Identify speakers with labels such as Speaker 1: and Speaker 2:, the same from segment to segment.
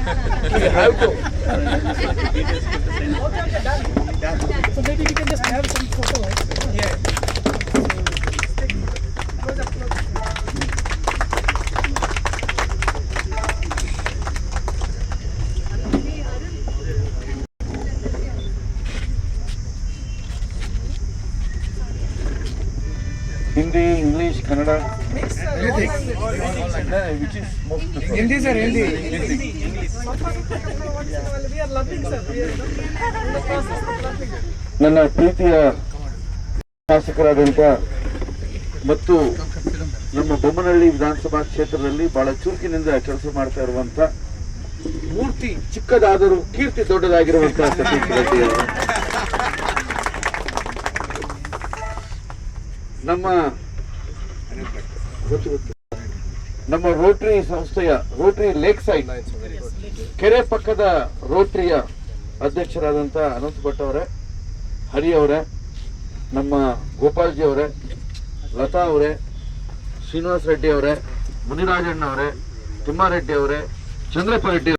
Speaker 1: We have to.
Speaker 2: So maybe we can just have some photos.
Speaker 1: Yeah. Hindi, English, Kannada,
Speaker 2: Anything.
Speaker 1: which is most preferred?
Speaker 2: Hindi sir, Hindi. We are loving sir. We are in the process of loving.
Speaker 1: ನನ್ನ ಪ್ರೀತಿಯ ಶಾಸಕರಾದಂಥ ಮತ್ತು ನಮ್ಮ ಬೊಮ್ಮನಹಳ್ಳಿ ವಿಧಾನಸಭಾ ಕ್ಷೇತ್ರದಲ್ಲಿ ಬಹಳ ಚುರುಕಿನಿಂದ ಕೆಲಸ ಮಾಡ್ತಾ ಇರುವಂತ ಮೂರ್ತಿ ಚಿಕ್ಕದಾದರೂ ಕೀರ್ತಿ ದೊಡ್ಡದಾಗಿರುವಂತಹ ಸತೀಶ್ ರೆಡ್ಡಿ ಅವರು, ನಮ್ಮ ರೋಟರಿ ಸಂಸ್ಥೆಯ ರೋಟರಿ ಲೇಕ್ ಸೈಡ್ ಕೆರೆ ಪಕ್ಕದ ರೋಟರಿಯ ಅಧ್ಯಕ್ಷರಾದಂಥ ಅನಂತ್ ಭಟ್ ಅವರೇ, ಹರಿ ಅವರೇ, ನಮ್ಮ ಗೋಪಾಲ್ಜಿ ಅವರೇ, ಲತಾ ಅವರೇ, ಶ್ರೀನಿವಾಸ್ ರೆಡ್ಡಿ ಅವರೇ, ಮುನಿರಾಜಣ್ಣ ಅವರೇ, ತಿಮ್ಮಾರೆಡ್ಡಿ ಅವರೇ, ಚಂದ್ರಪ್ಪ ರೆಡ್ಡಿ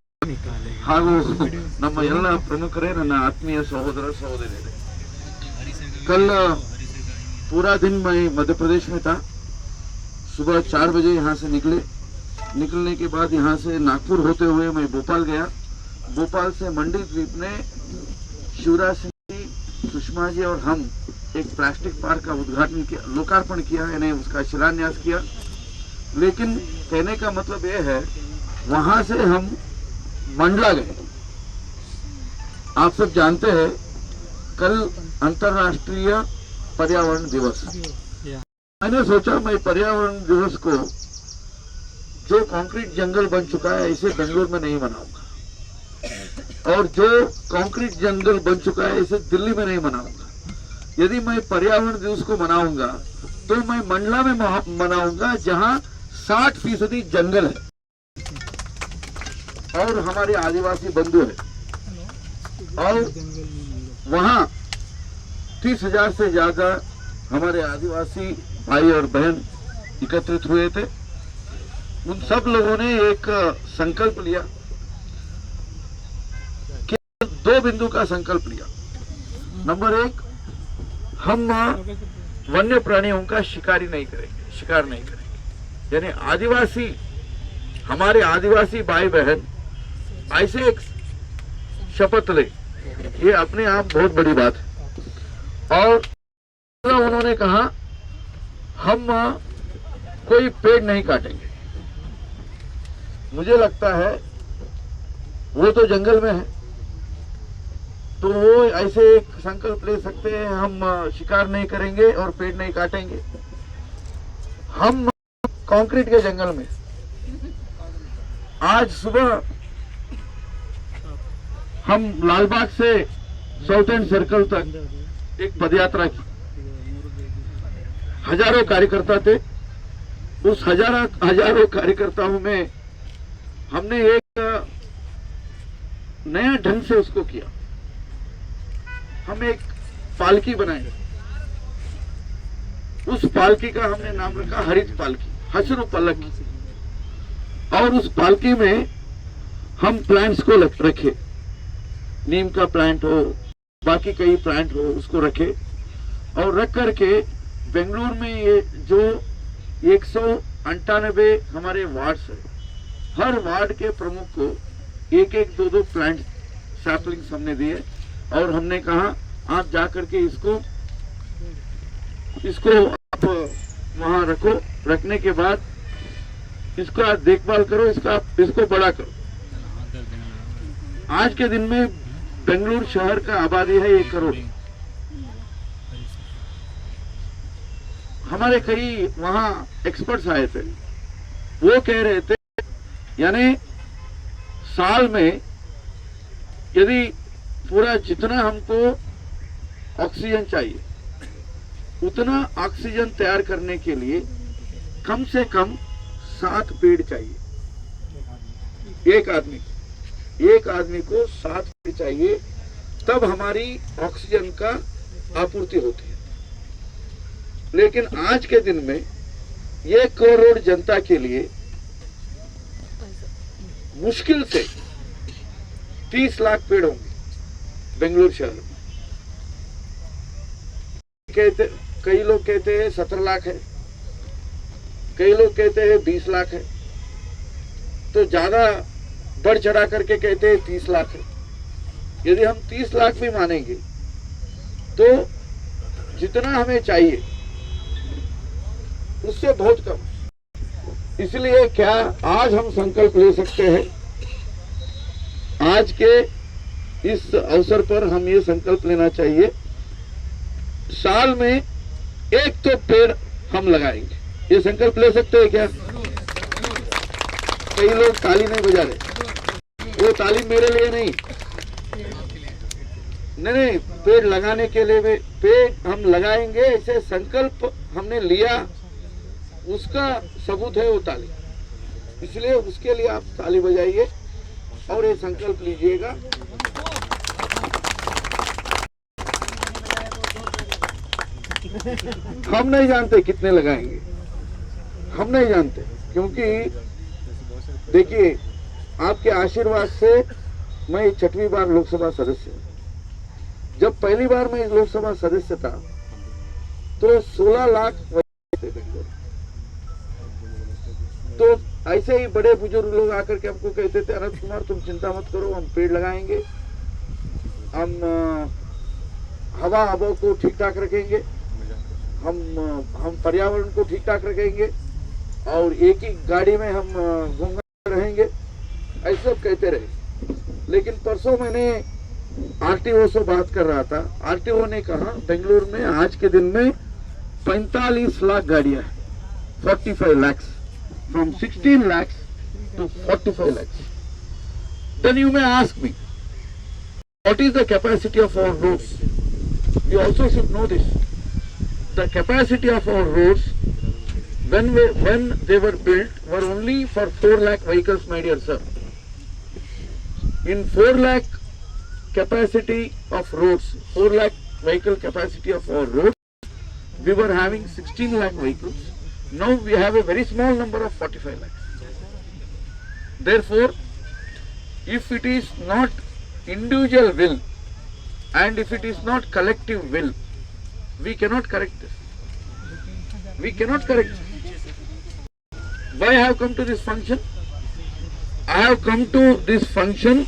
Speaker 1: ಹಾಗೂ ನಮ್ಮ ಎಲ್ಲ ಪ್ರಮುಖರೇ, ನನ್ನ ಆತ್ಮೀಯ सहोदर सहोदरियरे, कल पूरा दिन मैं मध्य प्रदेश में था। सुबह 4 बजे यहाँ से निकलने के बाद यहाँ से नागपुर होते हुए मैं भोपाल गया। भोपाल से मंडी द्वीप ने शिवराज सिंह जी, सुषमा जी और हम एक प्लास्टिक पार्क का उद्घाटन किया, लोकार्पण किया, यानी उसका शिलान्यास किया। लेकिन कहने का मतलब यह है, वहां से हम मंडला गए। आप सब जानते हैं कल अंतर्राष्ट्रीय पर्यावरण दिवस। मैंने सोचा मैं पर्यावरण दिवस को जो कंक्रीट जंगल बन चुका है इसे बेंगलुरु में नहीं मनाऊंगा, और जो कंक्रीट जंगल बन चुका है इसे दिल्ली में नहीं मनाऊंगा। यदि मैं पर्यावरण दिवस को मनाऊंगा तो मैं मंडला में मनाऊंगा, जहां 60% जंगल है और हमारे आदिवासी बंधु है, और वहां 30,000 से ज्यादा हमारे आदिवासी भाई और बहन एकत्रित हुए थे। उन सब लोगों ने एक संकल्प लिया कि 2 बिंदु का संकल्प लिया। नंबर 1, हम वन्य प्राणियों का शिकार नहीं करेंगे, यानी आदिवासी, हमारे आदिवासी भाई बहन ऐसे एक शपथ ले, ये अपने आप बहुत बड़ी बात है। और उन्होंने कहा हम कोई पेड़ नहीं काटेंगे। मुझे लगता है वो तो जंगल में है, तो वो ऐसे एक संकल्प ले सकते हैं, हम शिकार नहीं करेंगे और पेड़ नहीं काटेंगे। हम कंक्रीट के जंगल में आज सुबह हम लालबाग से साउथ एंड सर्कल तक एक पदयात्रा की। हजारों कार्यकर्ता थे। उस हजारों कार्यकर्ताओं में हमने एक नया ढंग से उसको किया। हम एक पालकी बनाए, उस पालकी का हमने नाम रखा हरित पालकी, हसरू पल्लकी। और उस पालकी में हम प्लांट्स को रखे, नीम का प्लांट हो, बाकी कई प्लांट हो, उसको रखे और रख करके बेंगलुरु में ये जो 198 हमारे वार्ड्स है, हर वार्ड के प्रमुख को 1-1, 2-2 प्लांट सैपलिंग्स हमने दिए और हमने कहा आप जाकर के इसको आप वहां रखो। रखने के बाद इसको आप देखभाल करो, इसको बड़ा करो। आज के दिन में बेंगलुरु शहर का आबादी है 1 करोड़। हमारे कई वहां एक्सपर्ट्स आए थे, वो कह रहे थे यानी साल में यदि पूरा जितना हमको ऑक्सीजन चाहिए उतना ऑक्सीजन तैयार करने के लिए कम से कम 7 पेड़ चाहिए। एक आदमी को 7 पेड़ चाहिए, तब हमारी ऑक्सीजन का आपूर्ति होती है। लेकिन आज के दिन में 1 करोड़ जनता के लिए मुश्किल से 30 लाख पेड़ होंगे बेंगलुरु शहर में। कहते, कई लोग कहते हैं 17 लाख है, कई लोग कहते हैं 20 लाख है, तो ज्यादा बढ़ चढ़ा करके कहते हैं 30 लाख है। यदि हम 30 लाख भी मानेंगे तो जितना हमें चाहिए उससे बहुत कम। इसलिए क्या आज हम संकल्प ले सकते हैं, आज के इस अवसर पर हम ये संकल्प लेना चाहिए, साल में एक तो पेड़ हम लगाएंगे। ये संकल्प ले सकते हैं क्या? कई लोग ताली नहीं बजा रहे, वो ताली मेरे लिए नहीं, नहीं, पेड़ लगाने के लिए भी पेड़ हम लगाएंगे, ऐसे संकल्प हमने लिया, उसका सबूत है वो ताली। इसलिए उसके लिए आप ताली बजाइए और ये संकल्प लीजिएगा। हम नहीं जानते कितने लगाएंगे, हम नहीं जानते, क्योंकि देखिए आपके आशीर्वाद से मैं 6वीं बार लोकसभा सदस्य हूं। जब पहली बार मैं लोकसभा सदस्य था तो 16 लाख थे बेंगलोर। तो ऐसे ही बड़े बुजुर्ग लोग आकर के हमको कहते थे, अनंत कुमार तुम चिंता मत करो, हम पेड़ लगाएंगे, हम हवा को ठीक ठाक रखेंगे, हम पर्यावरण को ठीक ठाक रखेंगे और एक ही गाड़ी में हम घूमते रहेंगे, ऐसे सब कहते रहे। लेकिन परसों मैंने आरटीओ से बात कर रहा था, आरटीओ ने कहा बेंगलुरु में आज के दिन में 45 लाख गाड़ियां हैं, 45 lakhs, from 16 lakhs to 45 lakhs. Then you may ask me, what is the capacity of our roads? You also should know this. The capacity of our roads when they were built were only for 4 lakh vehicles, my dear sir. In 4 lakh capacity of roads, 4 lakh vehicle capacity of our roads, we were having 16 lakh vehicles. Now we have a very small number of 45 lakhs. Therefore, if it is not individual will and if it is not collective will, we cannot correct this. We cannot correct this. Why I have come to this function? I have come to this function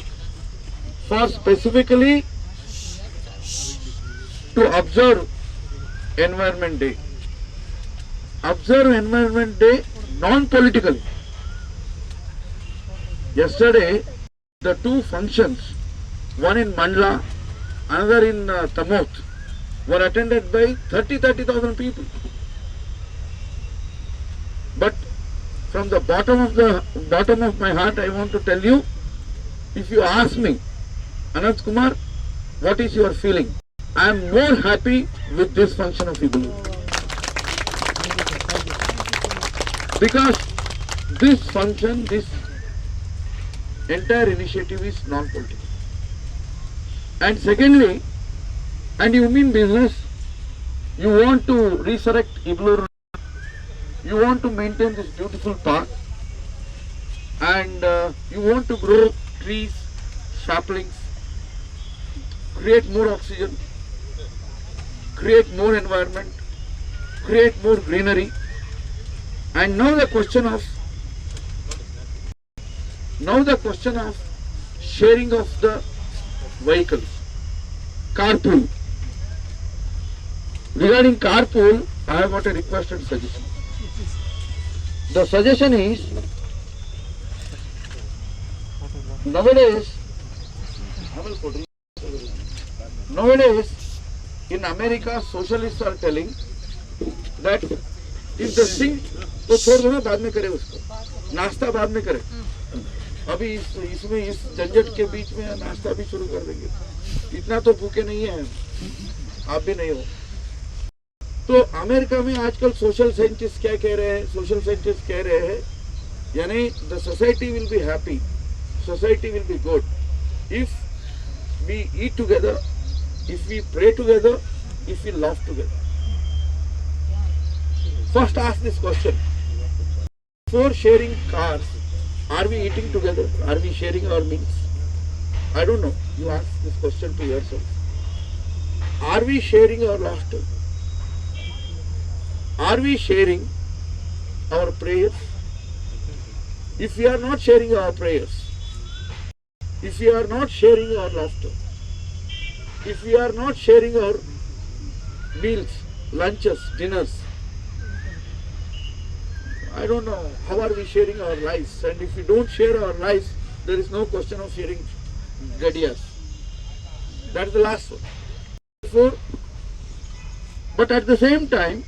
Speaker 1: for specifically to observe Environment Day. Observe Environment Day non-politically. Yesterday, the two functions, one in Mandla, another in Tamoth, were attended by 30,000 people. But from the bottom of my heart, I want to tell you, if you ask me, Anant Kumar, what is your feeling? I am more happy with this function of Ibulu. Because this function, this entire initiative is non-political. And secondly, and you mean business, you want to resurrect Ibulu, you want to maintain this beautiful park, and you want to grow trees, saplings, create more oxygen, create more environment, create more greenery. And now the question of sharing of the vehicles, carpool. Regarding carpool, I have got a request and suggestion. The suggestion is, nowadays in America, socialists are telling that if the thing, तो छोड़ दो ना, बाद में करे उसको, नाश्ता बाद में करे, अभी इसमें इस झंझट के बीच में नाश्ता भी शुरू कर देंगे, इतना तो भूखे नहीं है, आप भी नहीं हो। तो अमेरिका में आजकल सोशल साइंटिस्ट क्या कह रहे हैं? सोशल साइंटिस्ट कह रहे हैं, यानी the society will be happy, society will be good if we eat together, if we pray together, if we love together. First ask this question. Before sharing cars, are we eating together? Are we sharing our meals? I don't know. You ask this question to yourself. Are we sharing our laughter? Are we sharing our prayers? If we are not sharing our prayers, if we are not sharing our laughter, if we are not sharing our meals, lunches, dinners, I don't know how are we sharing our lives. And if we don't share our lives, there is no question of sharing gadiyas. That's the last one. Therefore, but at the same time,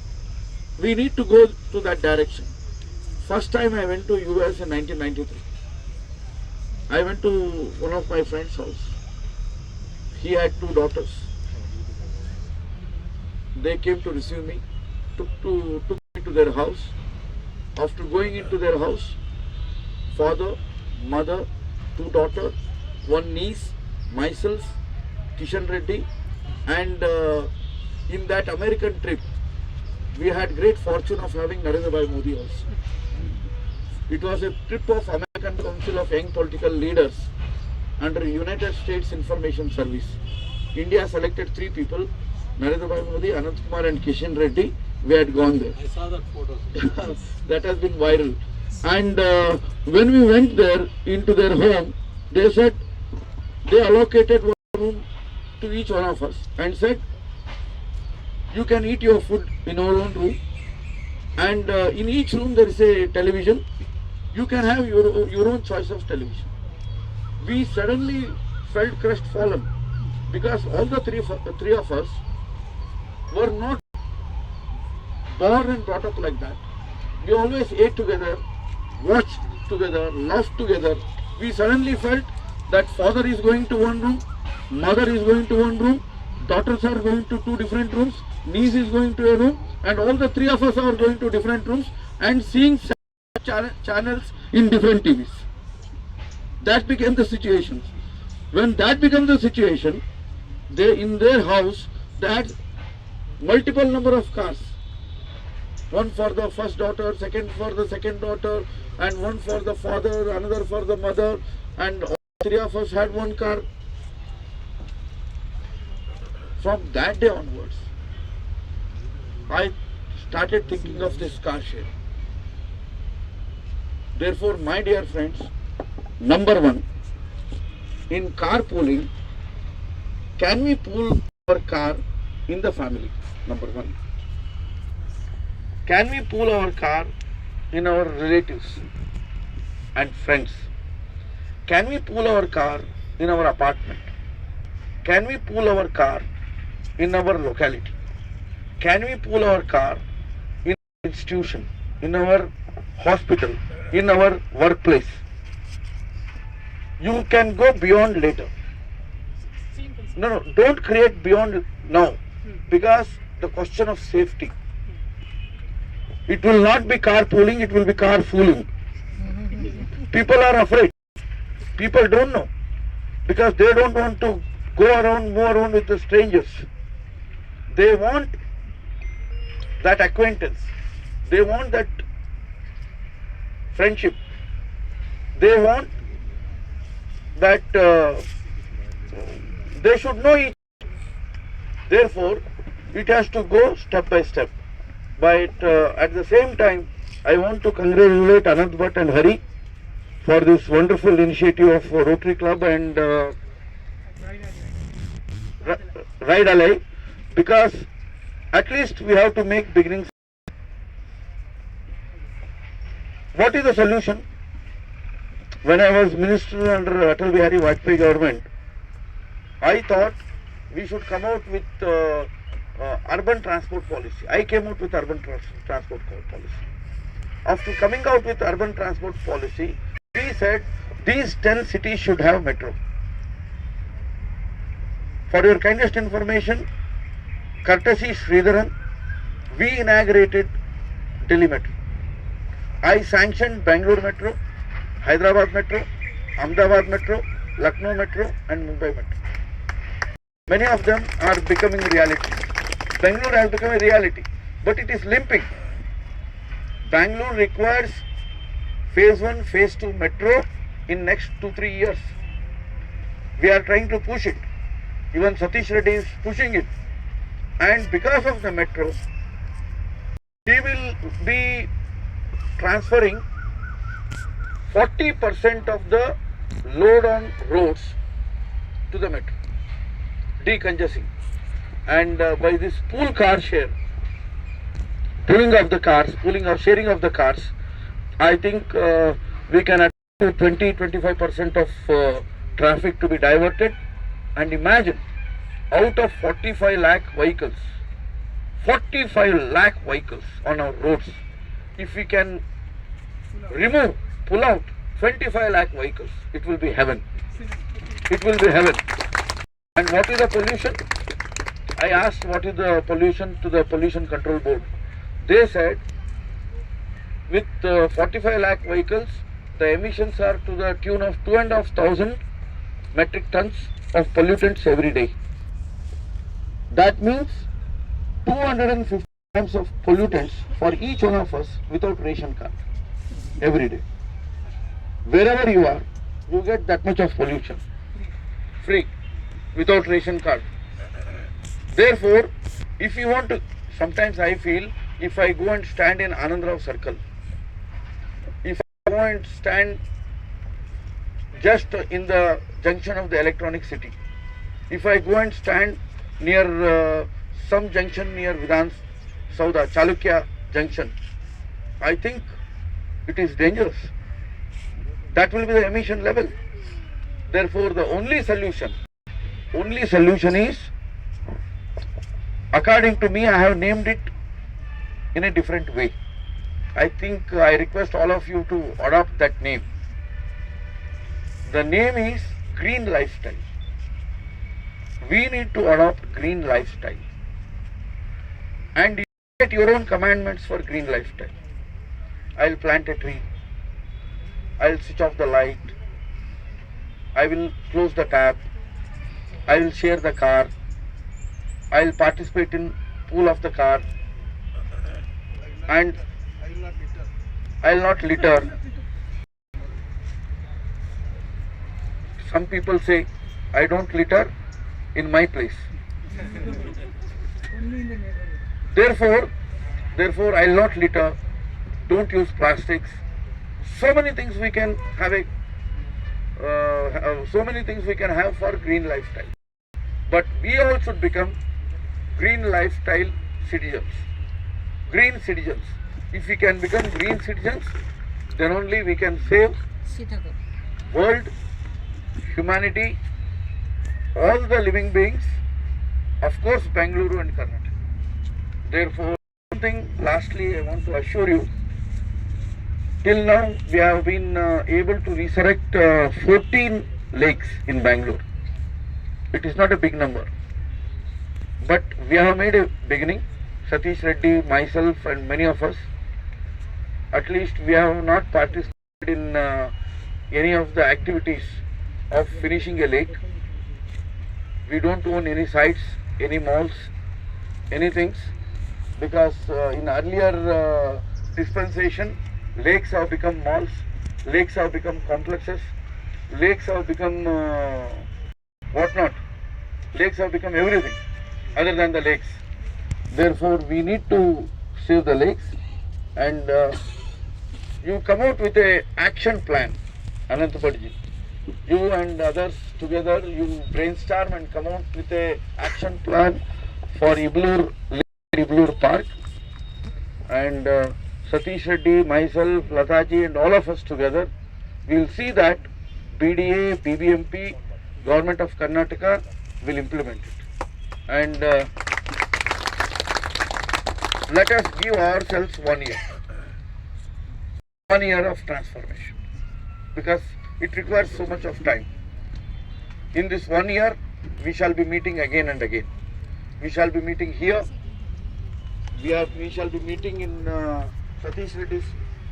Speaker 1: we need to go to that direction. First time I went to US in 1993. I went to one of my friend's house. He had 2 daughters. They came to receive me, took me to their house. After going into their house, father, mother, 2 daughters, 1 niece, myself, Kishan Reddy, and in that American trip, we had great fortune of having Narendra Bhai Modi also. It was a trip of American Council of Young Political Leaders under United States Information Service. India selected 3 people, Narendra Bhai Modi, Anant Kumar and Kishan Reddy. We had gone there.
Speaker 2: I saw that photo.
Speaker 1: That has been viral. And when we went there into their home, they said they allocated 1 room to each one of us and said, you can eat your food in our own room, and in each room there is a television. You can have your own choice of television. We suddenly felt crestfallen because all the three of us were not born and brought up like that. We always ate together, watched together, laughed together. We suddenly felt that father is going to 1 room, mother is going to 1 room, daughters are going to 2 different rooms, niece is going to a room, and all the 3 of us are going to different rooms and seeing channels in different TVs. That became the situation. When that became the situation, they in their house they had multiple number of cars. 1 for the first daughter, 2nd for the 2nd daughter, and 1 for the father, another for the mother, and all 3 of us had 1 car. From that day onwards, I started thinking of this car sharing. Therefore, my dear friends, number 1, in carpooling, can we pool our car in the family? Number 1. Can we pool our car in our relatives and friends? Can we pool our car in our apartment? Can we pool our car in our locality? Can we pool our car in our institution, in our hospital, in our workplace? You can go beyond later. No, don't create beyond now, because the question of safety. It will not be carpooling, it will be carfooling. People are afraid. People don't know, because they don't want to go around, move around with the strangers. They want that acquaintance. They want that friendship. They want that they should know each other. Therefore, it has to go step by step. But at the same time, I want to congratulate Anant Bhatt and Hari for this wonderful initiative of Rotary Club and Ride Alive, because at least we have to make beginnings. What is the solution? When I was minister under Atal Bihari Vajpayee government, I thought we should come out with urban transport policy. I came out with urban transport policy. After coming out with urban transport policy, we said these 10 cities should have metro. For your kindest information, courtesy Sridharan, we inaugurated Delhi Metro. I sanctioned Bangalore Metro, Hyderabad Metro, Ahmedabad Metro, Lucknow Metro and Mumbai Metro. Many of them are becoming reality. Bangalore has become a reality, but it is limping. Bangalore requires phase 1, phase 2 metro in next 2-3 years. We are trying to push it. Even Satish Reddy is pushing it. And because of the metro, he will be transferring 40% of the load on roads to the metro, decongesting. And by this pool car share, pooling of the cars, pooling or sharing of the cars, I think we can achieve 20-25% of traffic to be diverted. And imagine, out of 45 lakh vehicles, 45 lakh vehicles on our roads, if we can pull out 25 lakh vehicles, it will be heaven. It will be heaven. And what is the pollution? I asked what is the pollution to the Pollution Control Board. They said with 45 lakh vehicles, the emissions are to the tune of 2,500 metric tons of pollutants every day. That means 250 grams of pollutants for each one of us without ration card every day. Wherever you are, you get that much of pollution free without ration card. Therefore, if you want to, sometimes I feel if I go and stand in Anandrao Circle, if I go and stand just in the junction of the Electronic City, if I go and stand near some junction near Vidhan Sauda, Chalukya junction, I think it is dangerous. That will be the emission level. Therefore, the only solution is, according to me, I have named it in a different way. I think I request all of you to adopt that name. The name is Green Lifestyle. We need to adopt green lifestyle. And you get your own commandments for green lifestyle. I will plant a tree. I will switch off the light. I will close the tap. I will share the car. I will participate in pool of the car. And I will not litter. Some people say, I don't litter in my place. Therefore, I will not litter. Don't use plastics. So many things we can have for green lifestyle. But we all should become green lifestyle citizens. Green citizens. If we can become green citizens, then only we can save world, humanity, all the living beings, of course Bengaluru and Karnataka. Therefore, something lastly I want to assure you, till now we have been able to resurrect 14 lakes in Bangalore. It is not a big number, but we have made a beginning. Satish Reddy, myself and many of us, at least we have not participated in any of the activities of finishing a lake. We don't own any sites, any malls, any things, because in earlier dispensation, lakes have become malls, lakes have become complexes, lakes have become whatnot, lakes have become everything other than the lakes. Therefore, we need to save the lakes, and you come out with a action plan, Anantapatji. You and others together, you brainstorm and come out with a action plan for Iblur Park. And Satish Reddy, myself, Lataji and all of us together, we will see that BDA, BBMP, Government of Karnataka will implement it. And let us give ourselves 1 year. 1 year of transformation. Because it requires so much of time. In this 1 year, we shall be meeting again and again. We shall be meeting here. We shall be meeting in Satish Reddy's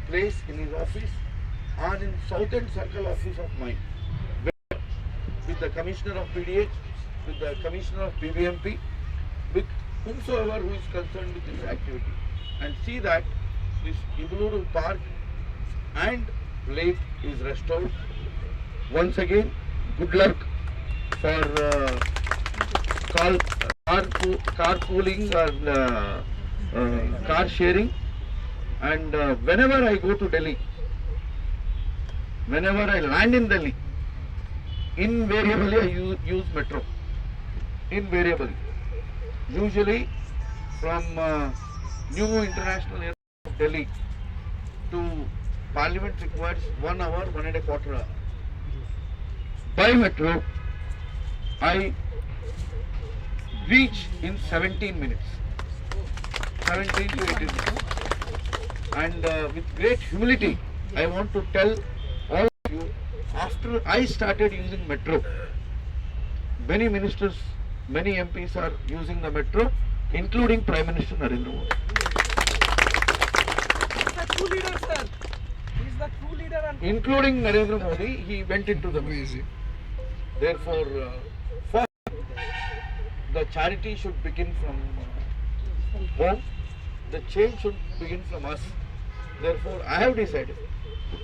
Speaker 1: place, in his office, and in Southern Circle office of mine, where, with the Commissioner of PDH, with the Commissioner of BBMP, with whomsoever who is concerned with this activity, and see that this Iblur Park and lake is restored. Once again, good luck for carpooling or car sharing. And whenever I go to Delhi, whenever I land in Delhi, invariably I use metro. Invariably. Usually from New International Airport of Delhi to Parliament requires 1 hour, 1.25 hours. By metro, I reach in 17 minutes. 17 to 18 minutes. And with great humility, I want to tell all of you, after I started using metro, many ministers, many MPs are using the metro, including Prime Minister Narendra Modi.
Speaker 2: He's the true leader, sir. He's the true leader. And
Speaker 1: Including Narendra Modi, he went into the metro. Therefore, first, the charity should begin from home. The change should begin from us. Therefore, I have decided,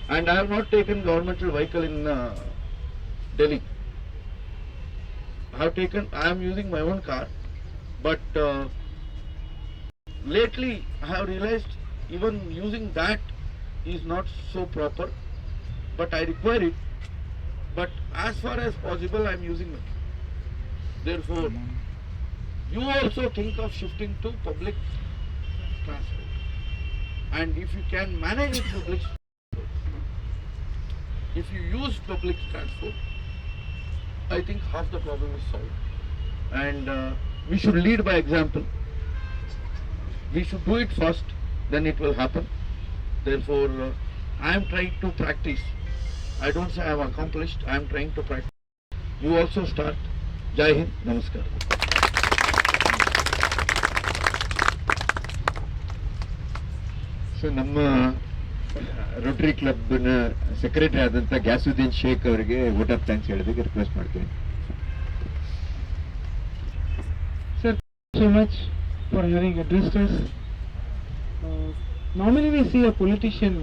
Speaker 1: and I have not taken governmental vehicle in Delhi. I am using my own car, but lately I have realized even using that is not so proper, but I require it. But as far as possible, I am using it. Therefore, you also think of shifting to public transport. And if you can manage with public transport, if you use public transport, I think half the problem is solved. And we should lead by example. We should do it first, then it will happen. Therefore, I am trying to practice. I don't say I have accomplished, I am trying to practice. You also start. Jai Hind, Namaskar.
Speaker 3: So ನಮ್ಮ Rotary ಕ್ಲಬ್ನ secretary ಆದಂಥ ಗ್ಯಾಸುದ್ದೀನ್ ಶೇಖ್ ಅವರಿಗೆ vote of thanks ಹೇಳೋದಕ್ಕೆ request ಮಾಡ್ತೀನಿ.
Speaker 4: Sir, thank you so much for having addressed us. Normally we see a politician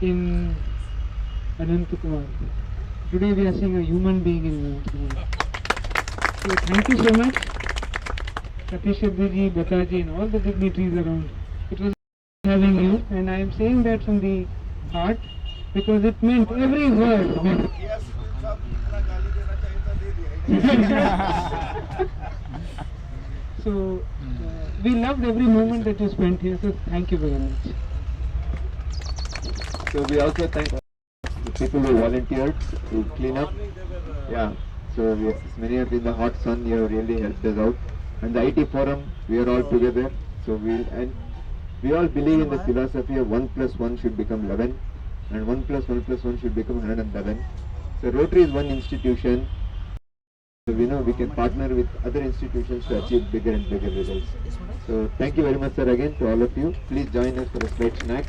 Speaker 4: in Anant Kumar. Today we are seeing a human being in Anant Kumar. So thank you so much, Satish Ji, Bataji and all the dignitaries around. It was having you, and I am saying that from the heart because it meant every word. So we loved every moment that you spent here, so thank you very much.
Speaker 3: So we also thank the people who volunteered to clean up. Yeah, so many of you in the hot sun, you have really helped us out. And the IT forum, we are all together. So we all believe in the philosophy of 1 plus 1 should become 11 and 1 plus 1 plus 1 should become 111. So Rotary is one institution. So we know we can partner with other institutions to achieve bigger and bigger results. So thank you very much, sir, again to all of you. Please join us for a slight snack.